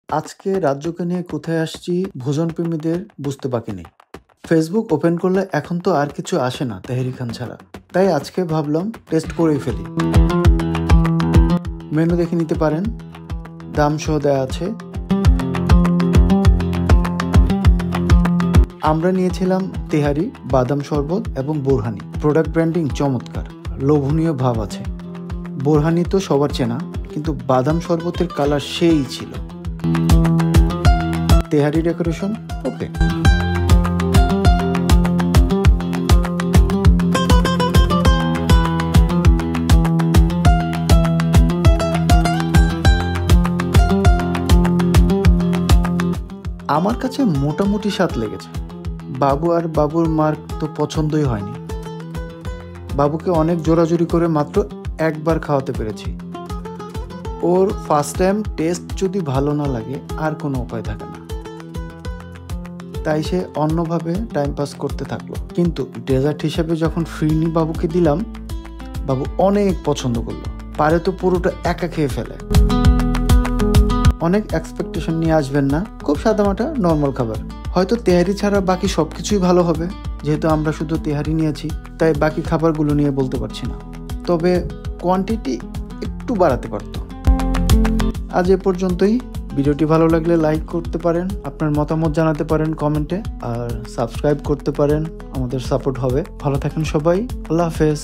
আজকে রাজ্যকে নিয়ে কোথায় আসছি ভোজন প্রেমীদের বুঝতে বাকি নেই। ফেসবুক ওপেন করলে এখন তো আর কিছু আসে না তেহেরি খান ছাড়া, তাই আজকে ভাবলাম টেস্ট করেই ফেলি। মেনু দেখে নিতে পারেন, দাম সহ দেওয়া আছে। আমরা নিয়েছিলাম তেহারি, বাদাম শরবত এবং বোরহানি। প্রোডাক্ট ব্র্যান্ডিং চমৎকার, লোভনীয় ভাব আছে। বোরহানি তো সবার চেনা, কিন্তু বাদাম শরবতের কালার সেই ছিল। তেহারি ডেকোরেশন ওকে। আমার কাছে মোটামুটি স্বাদ লেগেছে। বাবু আর বাবুর মার তো পছন্দই হয়নি। বাবুকে অনেক জোরাজুরি করে মাত্র একবার খাওয়াতে পেরেছি। ওর ফার্স্ট টাইম টেস্ট যদি ভালো না লাগে আর কোনো উপায় থাকে না, তাই সে অন্যভাবে টাইম পাস করতে থাকলো। কিন্তু ডেজার্ট হিসেবে যখন ফিরনি বাবুকে দিলাম, বাবু অনেক পছন্দ করলো। পারে তো পুরোটা একা খেয়ে ফেলে। অনেক এক্সপেকটেশন নিয়ে আসবেন না, খুব সাদামাটা নর্মাল খাবার। হয়তো তেহারি ছাড়া বাকি সবকিছুই ভালো হবে, যেহেতু আমরা শুধু তেহারি নিয়েছি, তাই বাকি খাবারগুলো নিয়ে বলতে পারছি না। তবে কোয়ান্টিটি একটু বাড়াতে পারত। আজ এ পর্যন্তই। ভিডিওটি ভালো লাগলে লাইক করতে পারেন, আপনার মতামত জানাতে পারেন কমেন্টে, আর সাবস্ক্রাইব করতে পারেন, আমাদের সাপোর্ট হবে। ভালো থাকেন সবাই, আল্লাহ হাফেজ।